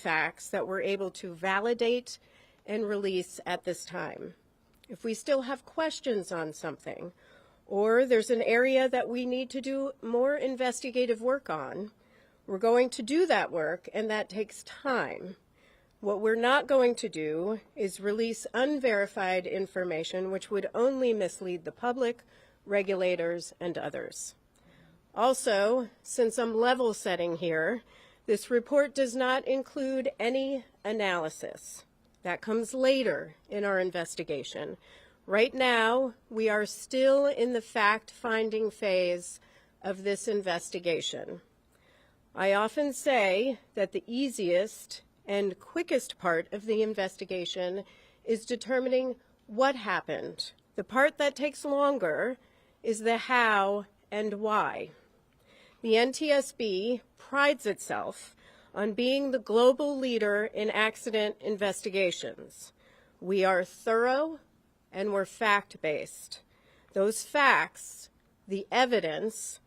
facts that we're able to validate and release at this time. If we still have questions on something, or there's an area that we need to do more investigative work on, we're going to do that work, and that takes time. What we're not going to do is release unverified information, which would only mislead the public, regulators, and others. Also, since I'm level setting here, this report does not include any analysis. That comes later in our investigation. Right now, we are still in the fact-finding phase of this investigation. I often say that the easiest and quickest part of the investigation is determining what happened. The part that takes longer is the how and why. The NTSB prides itself on being the global leader in accident investigations. We are thorough and we're fact-based. Those facts, the evidence,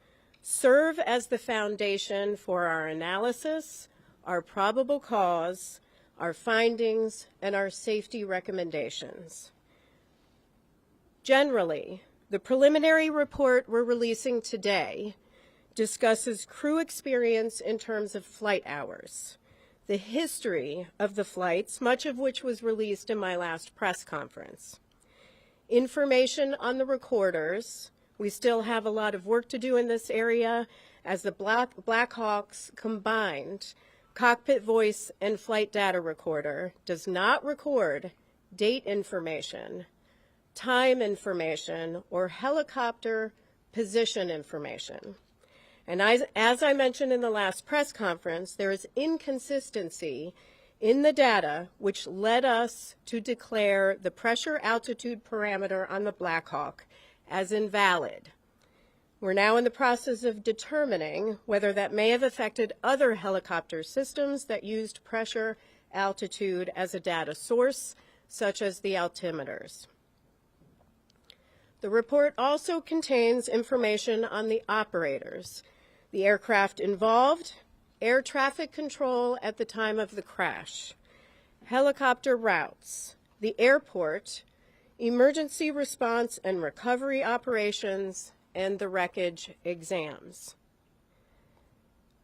serve as the foundation for our analysis, our probable cause, our findings, and our safety recommendations. Generally, the preliminary report we're releasing today discusses crew experience in terms of flight hours, the history of the flights, much of which was released in my last press conference, information on the recorders. We still have a lot of work to do in this area as the Black Hawk's combined cockpit voice and flight data recorder does not record date information, time information, or helicopter position information. And as I mentioned in the last press conference, there is inconsistency in the data which led us to declare the pressure altitude parameter on the Black Hawk as invalid. We're now in the process of determining whether that may have affected other helicopter systems that used pressure altitude as a data source, such as the altimeters. The report also contains information on the operators, the aircraft involved, air traffic control at the time of the crash, helicopter routes, the airport, emergency response and recovery operations, and the wreckage exams.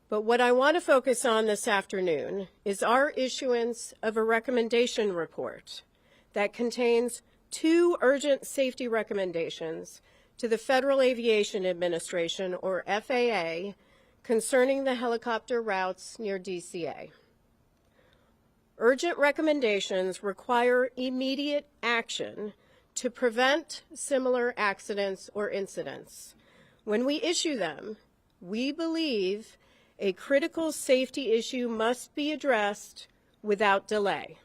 But what I want to focus on this afternoon is our issuance of a recommendation report that contains 2 urgent safety recommendations to the Federal Aviation Administration, or FAA, concerning the helicopter routes near DCA. Urgent recommendations require immediate action to prevent similar accidents or incidents. When we issue them, we believe a critical safety issue must be addressed without delay.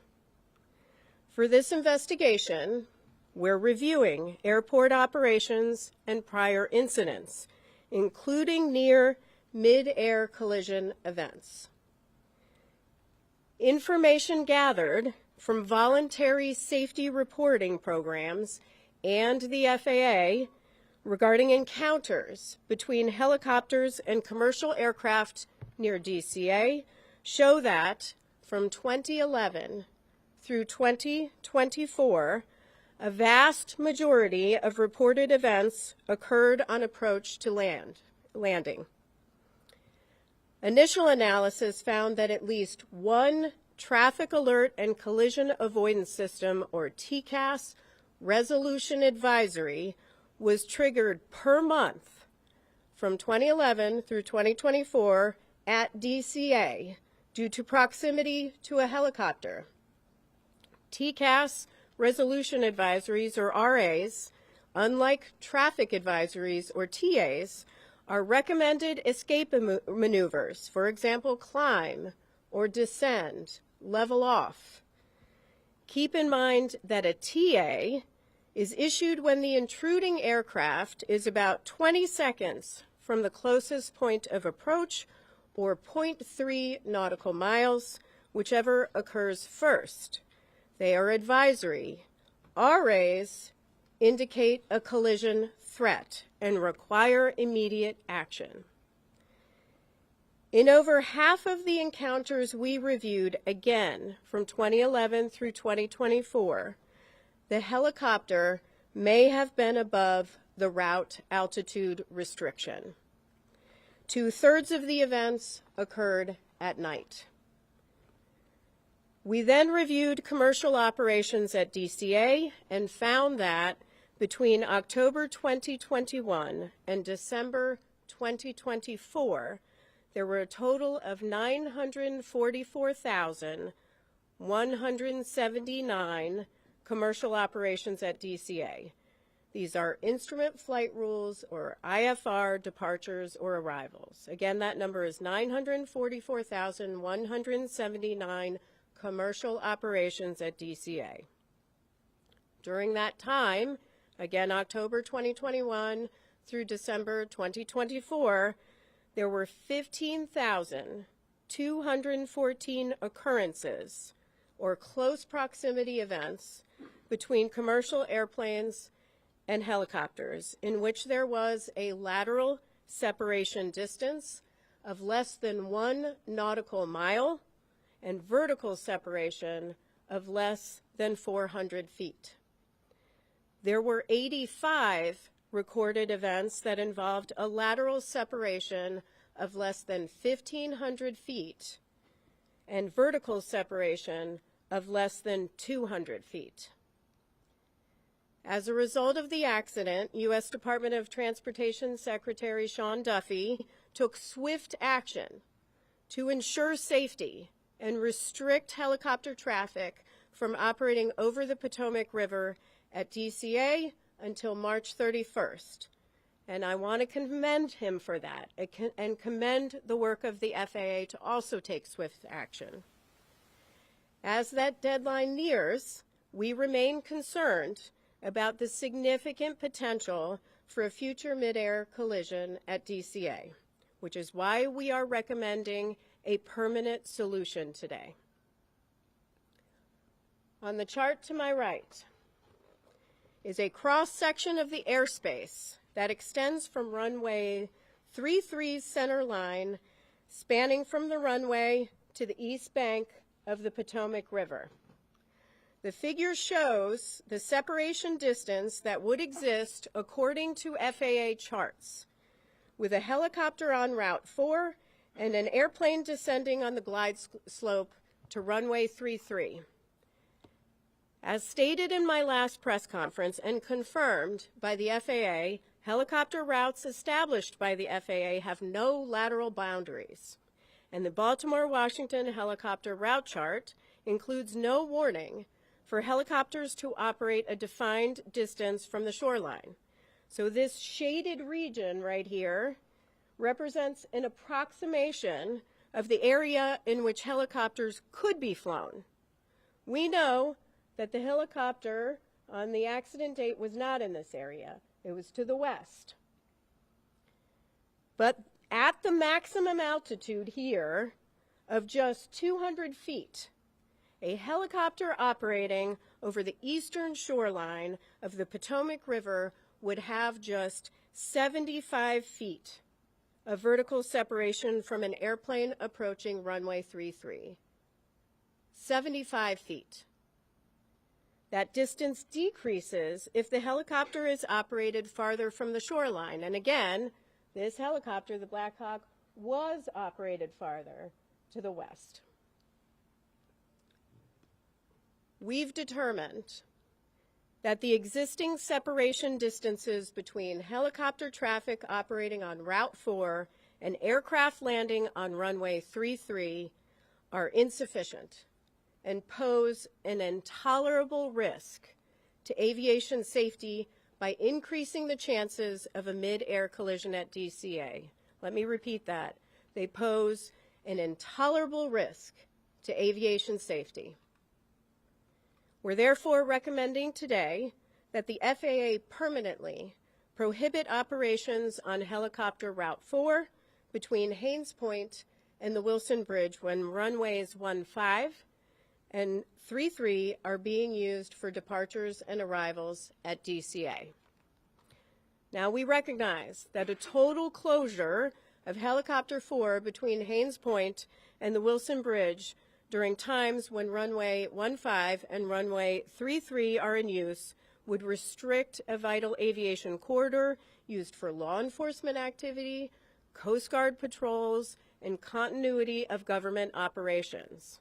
For this investigation, we're reviewing airport operations and prior incidents, including near mid-air collision events. Information gathered from voluntary safety reporting programs and the FAA regarding encounters between helicopters and commercial aircraft near DCA show that from 2011 through 2024, a vast majority of reported events occurred on approach to landing. Initial analysis found that at least one Traffic Alert and Collision Avoidance System, or TCAS, resolution advisory was triggered per month from 2011 through 2024 at DCA due to proximity to a helicopter. TCAS resolution advisories, or RAs, unlike traffic advisories, or TAs, are recommended escape maneuvers, for example, climb or descend, level off. Keep in mind that a TA is issued when the intruding aircraft is about 20 seconds from the closest point of approach, or 0.3 nautical miles, whichever occurs first. They are advisory. RAs indicate a collision threat and require immediate action. In over half of the encounters we reviewed, again from 2011 through 2024, the helicopter may have been above the route altitude restriction. 2/3 of the events occurred at night. We then reviewed commercial operations at DCA and found that between October 2021 and December 2024, there were a total of 944,179 commercial operations at DCA. These are instrument flight rules or IFR departures or arrivals. Again, that number is 944,179 commercial operations at DCA. During that time, again, October 2021 through December 2024, there were 15,214 occurrences or close proximity events between commercial airplanes and helicopters in which there was a lateral separation distance of less than 1 nautical mile and vertical separation of less than 400 feet. There were 85 recorded events that involved a lateral separation of less than 1,500 feet and vertical separation of less than 200 feet. As a result of the accident, U.S. Department of Transportation Secretary Sean Duffy took swift action to ensure safety and restrict helicopter traffic from operating over the Potomac River at DCA until March 31st. And I want to commend him for that and commend the work of the FAA to also take swift action. As that deadline nears, we remain concerned about the significant potential for a future midair collision at DCA, which is why we are recommending a permanent solution today. On the chart to my right is a cross-section of the airspace that extends from runway 33's center line, spanning from the runway to the east bank of the Potomac River. The figure shows the separation distance that would exist according to FAA charts, with a helicopter on Route 4 and an airplane descending on the glide slope to runway 33. As stated in my last press conference and confirmed by the FAA, helicopter routes established by the FAA have no lateral boundaries, and the Baltimore-Washington helicopter route chart includes no warning for helicopters to operate a defined distance from the shoreline. So this shaded region right here represents an approximation of the area in which helicopters could be flown. We know that the helicopter on the accident date was not in this area. It was to the west. But at the maximum altitude here of just 200 feet, a helicopter operating over the eastern shoreline of the Potomac River would have just 75 feet of vertical separation from an airplane approaching runway 33. 75 feet. That distance decreases if the helicopter is operated farther from the shoreline. And again, this helicopter, the Black Hawk, was operated farther to the west. We've determined that the existing separation distances between helicopter traffic operating on Route 4 and aircraft landing on runway 33 are insufficient and pose an intolerable risk to aviation safety by increasing the chances of a mid-air collision at DCA. Let me repeat that. They pose an intolerable risk to aviation safety. We're therefore recommending today that the FAA permanently prohibit operations on helicopter Route 4 between Haynes Point and the Wilson Bridge when runways 15 and 33 are being used for departures and arrivals at DCA. Now, we recognize that a total closure of Helicopter 4 between Haynes Point and the Wilson Bridge during times when runway 15 and runway 33 are in use would restrict a vital aviation corridor used for law enforcement activity, Coast Guard patrols, and continuity of government operations.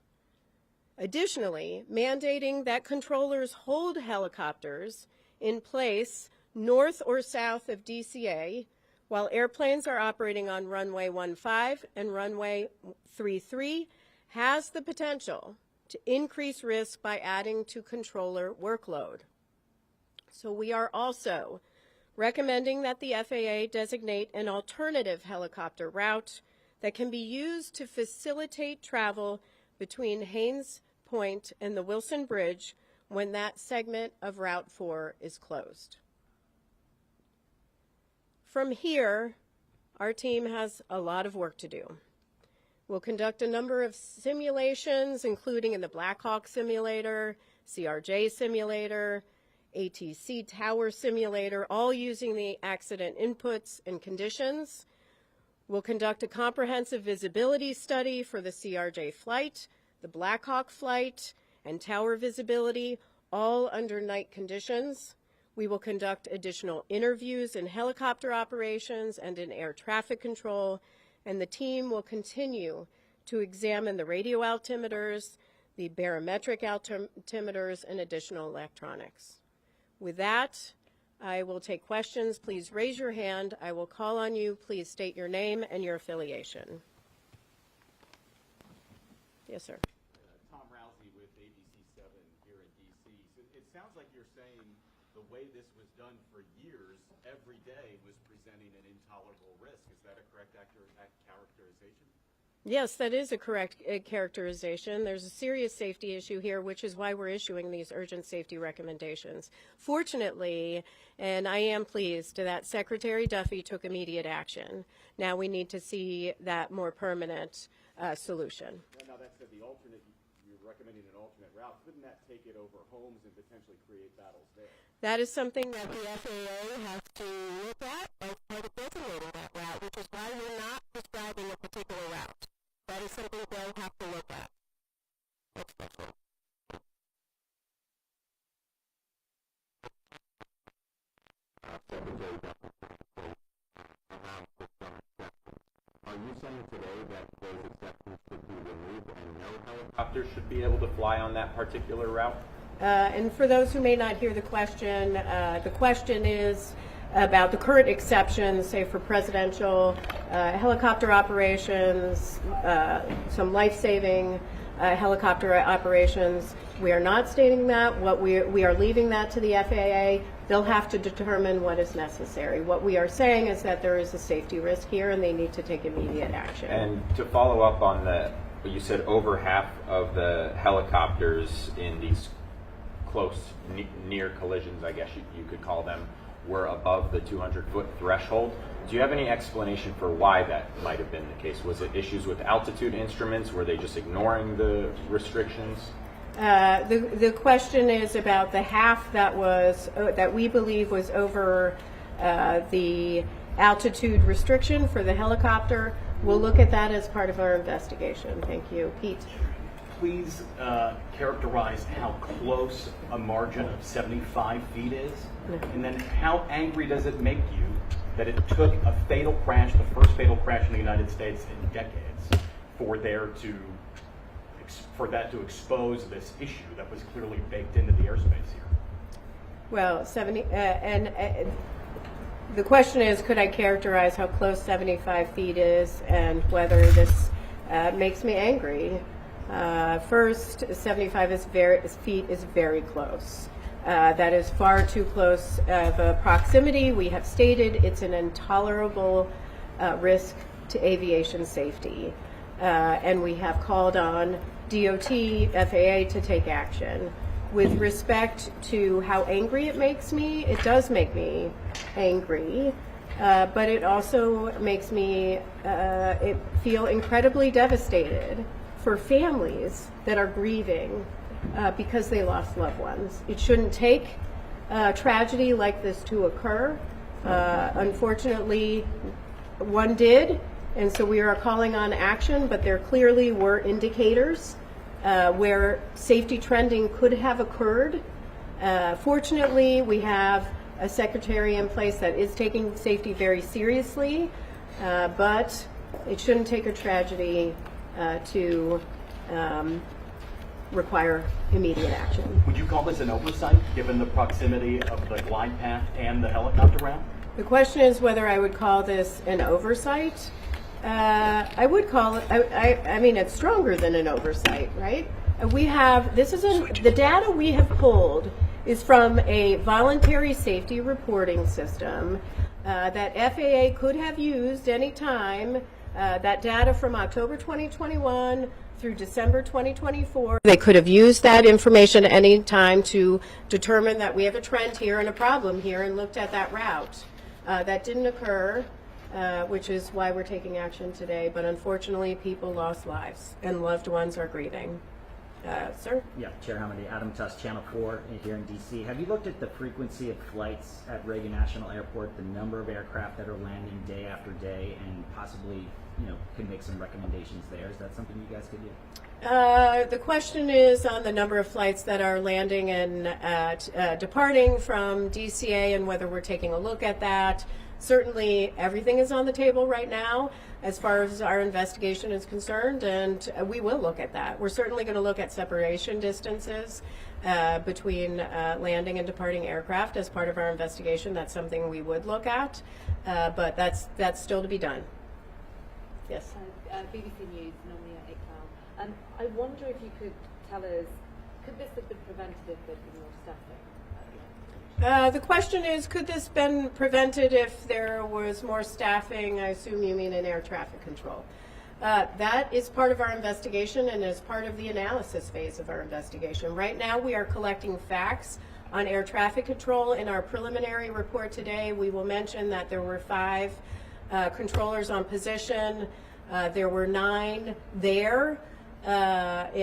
Additionally, mandating that controllers hold helicopters in place north or south of DCA while airplanes are operating on runway 15 and runway 33 has the potential to increase risk by adding to controller workload. So we are also recommending that the FAA designate an alternative helicopter route that can be used to facilitate travel between Haynes Point and the Wilson Bridge when that segment of Route 4 is closed. From here, our team has a lot of work to do. We'll conduct a number of simulations, including in the Black Hawk simulator, CRJ simulator, ATC tower simulator, all using the accident inputs and conditions. We'll conduct a comprehensive visibility study for the CRJ flight, the Black Hawk flight, and tower visibility, all under night conditions. We will conduct additional interviews in helicopter operations and in air traffic control, and the team will continue to examine the radio altimeters, the barometric altimeters, and additional electronics. With that, I will take questions. Please raise your hand. I will call on you. Please state your name and your affiliation. Yes, sir. Tom Rousey with ABC 7 here in D.C. So it sounds like you're saying the way this was done for years, every day was presenting an intolerable risk. Is that a correct characterization? Yes, that is a correct characterization. There's a serious safety issue here, which is why we're issuing these urgent safety recommendations. Fortunately, and I am pleased that Secretary Duffy took immediate action. Now we need to see that more permanent solution. Now that said, the alternate, you're recommending an alternate route. Couldn't that take it over homes and potentially create battles there? That is something that the FAA has to look at as part of designating that route, which is why we're not prescribing a particular route. That is something they'll have to look at. Next question. Are you saying today that those exceptions should be removed and no Helicopters should be able to fly on that particular route? And for those who may not hear the question is about the current exceptions, say for presidential helicopter operations, some life-saving helicopter operations. We are not stating that. What we are leaving that to the FAA. They'll have to determine what is necessary. What we are saying is that there is a safety risk here and they need to take immediate action. And to follow up on you said over half of the helicopters in these close, near collisions, I guess you could call them, were above the 200-foot threshold. Do you have any explanation for why that might have been the case? Was it issues with altitude instruments? Were they just ignoring the restrictions? The question is about the half that we believe was over the altitude restriction for the helicopter. We'll look at that as part of our investigation. Thank you. Pete. Please characterize how close a margin of 75 feet is, and then how angry does it make you that it took a fatal crash, the first fatal crash in the United States in decades, for that to expose this issue that was clearly baked into the airspace here? Well, the question is, could I characterize how close 75 feet is and whether this makes me angry? First, 75 feet is very close. That is far too close of a proximity. We have stated it's an intolerable risk to aviation safety. And we have called on DOT, FAA to take action. With respect to how angry it makes me, it does make me angry, but it also makes me feel incredibly devastated for families that are grieving because they lost loved ones. It shouldn't take a tragedy like this to occur. Unfortunately, one did, And so we are calling on action, but there clearly were indicators where safety trending could have occurred. Fortunately, we have a secretary in place that is taking safety very seriously, but it shouldn't take a tragedy to require immediate action. Would you call this an oversight, given the proximity of the glide path and the helicopter route? The question is whether I would call this an oversight. I would call it, I mean, it's stronger than an oversight, right? The data we have pulled is from a voluntary safety reporting system that FAA could have used anytime. That data from October 2021 through December 2024, they could have used that information any time to determine that we have a trend here and a problem here and looked at that route. That didn't occur, which is why we're taking action today, but unfortunately people lost lives and loved ones are grieving. Sir? Yeah, Chair Hamady, Adam Tuss, Channel 4 here in DC. Have you looked at the frequency of flights at Reagan National Airport, the number of aircraft that are landing day after day, and possibly, could make some recommendations there? Is that something you guys could do? The question is on the number of flights that are landing and departing from DCA and whether we're taking a look at that. Certainly everything is on the table right now as far as our investigation is concerned, and we will look at that. We're certainly going to look at separation distances between landing and departing aircraft as part of our investigation. That's something we would look at, but that's still to be done. Yes? BBC News, Nomia Iqbal. I wonder if you could tell us, could this have been prevented if there'd been more staffing? The question is, could this been prevented if there was more staffing? I assume you mean in air traffic control. That is part of our investigation and is part of the analysis phase of our investigation. Right now we are collecting facts on air traffic control. In our preliminary report today, we will mention that there were 5 controllers on position. There were 9 there, not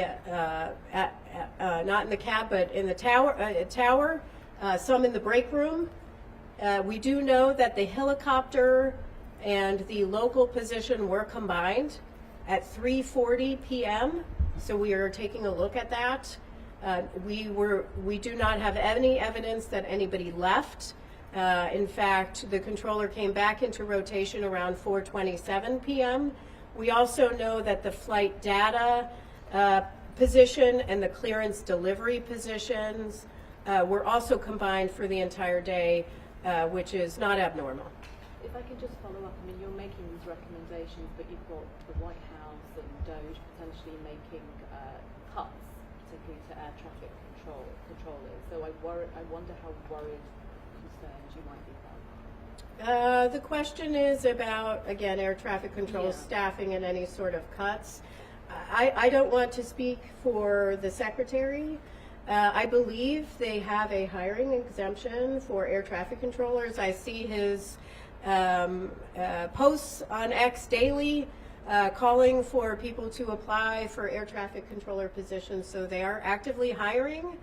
in the cab, but in the tower. Some in the break room. We do know that the helicopter and the local position were combined at 3:40 p.m. So we are taking a look at that. We do not have any evidence that anybody left. In fact, the controller came back into rotation around 4:27 p.m. We also know that the flight data position and the clearance delivery positions were also combined for the entire day, which is not abnormal. If I can just follow up, I mean, you're making these recommendations, but you've got the White House and DOJ potentially making cuts, particularly to air traffic controllers. So I wonder how worried, concerned you might be about that. The question is about, again, air traffic control staffing and any sort of cuts. I don't want to speak for the Secretary. I believe they have a hiring exemption for air traffic controllers. I see his posts on X daily calling for people to apply for air traffic controller positions. So they are actively hiring.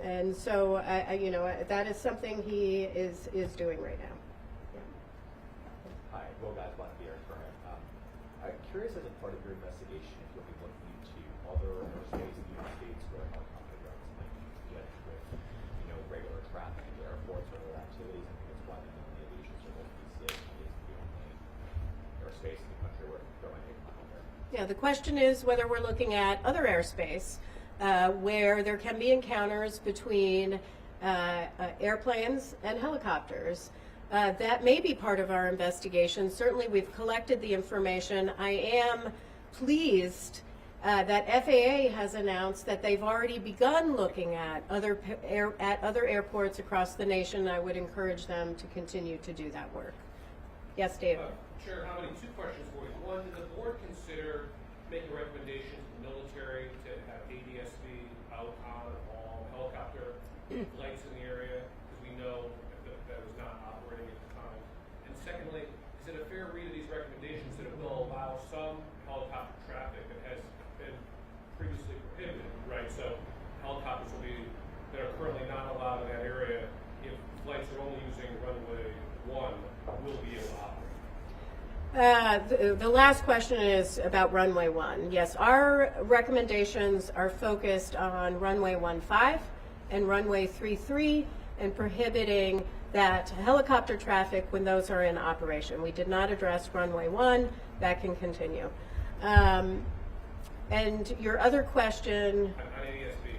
And so, that is something he is doing right now. Hi, Will Guys, Black Beer, I'm curious, as a part of your investigation, if you'll be looking into other airspace in the United States where helicopter drugs might be judged with, regular traffic at airports or other activities. I think that's why the aviation service DCA is the only airspace in the country where there might be a problem there. Yeah, the question is whether we're looking at other airspace where there can be encounters between airplanes and helicopters. That may be part of our investigation. Certainly we've collected the information. I am pleased that FAA has announced that they've already begun looking at other airports across the nation. I would encourage them to continue to do that work. Yes, David. Chair Hamady, 2 questions for you. One, did the board consider making recommendations to the military to have ADSB out on all helicopter flights in the area? Because we know that was not operating at the time. And secondly, is it a fair read of these recommendations that it will allow some helicopter traffic that has been previously prohibited, right? So helicopters that are currently not allowed in that area, if flights are only using runway 1, will be able to operate? The last question is about runway 1. Yes, our recommendations are focused on runway 15 and runway 33 and prohibiting that helicopter traffic when those are in operation. We did not address runway 1. That can continue. And your other question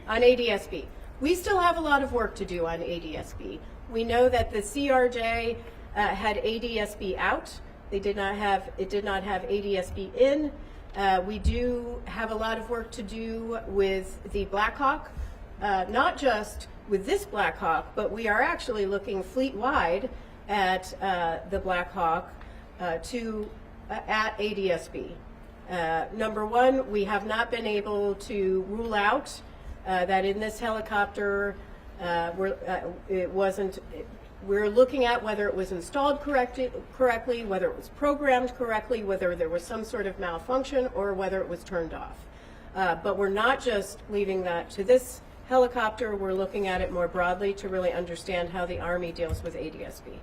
on ADSB. We still have a lot of work to do on ADSB. We know that the CRJ had ADSB out. It did not have ADSB in. We do have a lot of work to do with the Black Hawk, not just with this Black Hawk, but we are actually looking fleet-wide at the Black Hawk at ADSB. Number one, we have not been able to rule out that in this helicopter, we're looking at whether it was installed correctly, whether it was programmed correctly, whether there was some sort of malfunction, or whether it was turned off. But we're not just leaving that to this helicopter. We're looking at it more broadly to really understand how the Army deals with ADSB.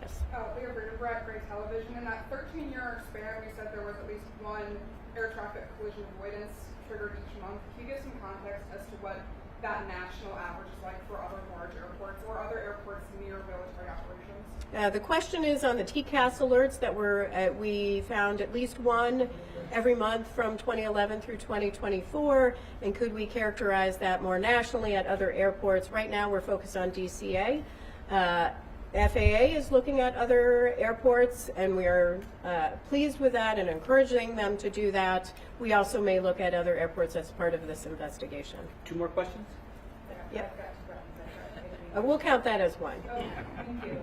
Yes. Leah Brett, Gray Television. In that 13-year span, we said there was at least one air traffic collision avoidance triggered each month. Can you give some context as to what that national average is like for other large airports or other airports near military operations? The question is on the TCAS alerts that we found at least one every month from 2011 through 2024, and could we characterize that more nationally at other airports? Right now we're focused on DCA. FAA is looking at other airports, and we are pleased with that and encouraging them to do that. We also may look at other airports as part of this investigation. 2 more questions? Yep. We'll count that as one. Okay, thank you.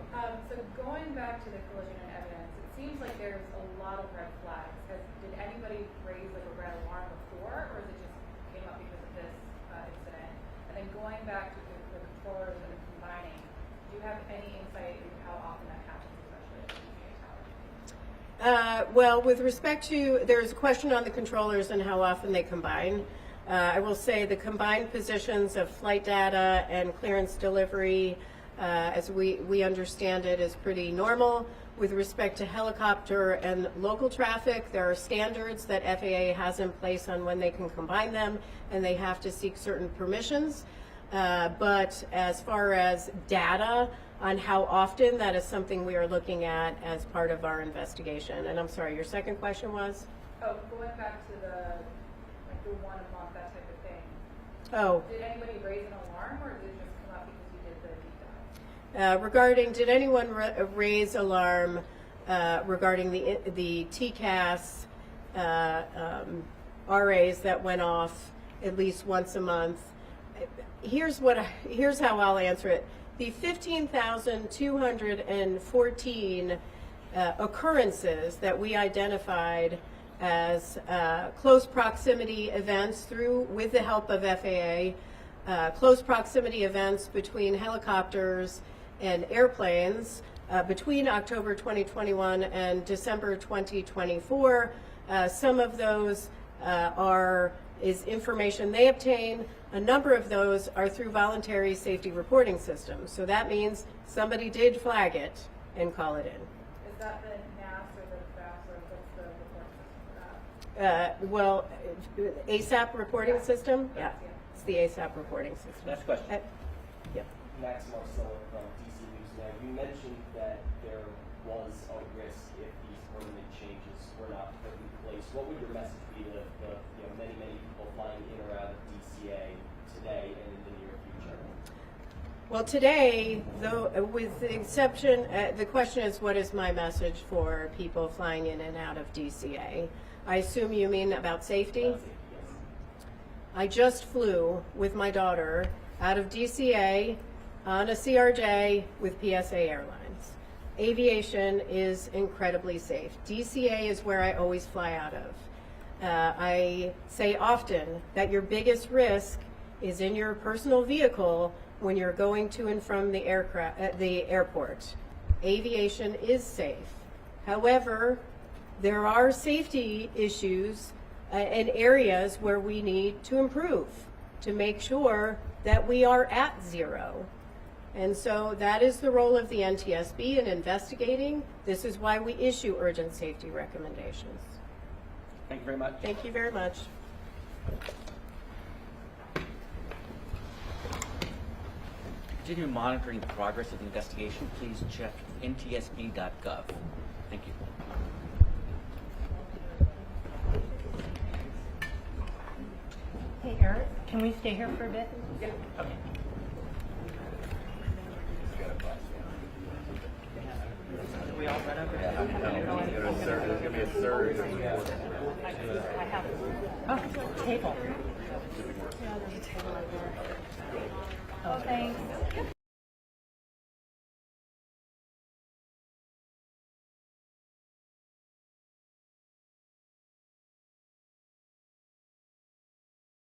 So going back to the collision and evidence, it seems like there's a lot of red flags. Did anybody raise like a red alarm before, or is it just came up because of this incident? And then going back to the controllers and the combining, do you have any insight into how often that happens, especially at the DCA tower? Well, with respect to, there's a question on the controllers and how often they combine. I will say the combined positions of flight data and clearance delivery, as we understand it, is pretty normal. With respect to helicopter and local traffic, there are standards that FAA has in place on when they can combine them, and they have to seek certain permissions. But as far as data on how often, that is something we are looking at as part of our investigation. And I'm sorry, your second question was? Oh, going back to the 1 a month, that type of thing. Oh. Did anybody raise an alarm, or did it just come up because you did the deep dive? Regarding, did anyone raise alarm regarding the TCAS RAs that went off at least once a month? Here's how I'll answer it. The 15,214 occurrences that we identified as close proximity events with the help of FAA, close proximity events between helicopters and airplanes between October 2021 and December 2024. Some of those is information they obtain. A number of those are through voluntary safety reporting systems. So that means somebody did flag it and call it in. Is that the NAS or the FAS, or what's the reporting system for that? Well, ASAP reporting system? Yeah, it's the ASAP reporting system. Next question. Yep. Max Marcella from DC News Now. You mentioned that there was a risk if these permanent changes were not put in place. What would your message be to the many people flying in or out of DCA today and in the near future? Well, today, though, with the exception, the question is, what is my message for people flying in and out of DCA? I assume you mean about safety? Yes. I just flew with my daughter out of DCA on a CRJ with PSA Airlines. Aviation is incredibly safe. DCA is where I always fly out of. I say often that your biggest risk is in your personal vehicle when you're going to and from the airport. Aviation is safe. However, there are safety issues and areas where we need to improve to make sure that we are at zero. And so that is the role of the NTSB in investigating. This is why we issue urgent safety recommendations. Thank you very much. Thank you very much. Continue monitoring the progress of the investigation, please check ntsb.gov. Thank you. Hey, Eric, can we stay here for a bit? Yeah. Okay. We all run over? There's going to be a surge. I have. Oh, table. Yeah, there's a table right there. Oh, thanks.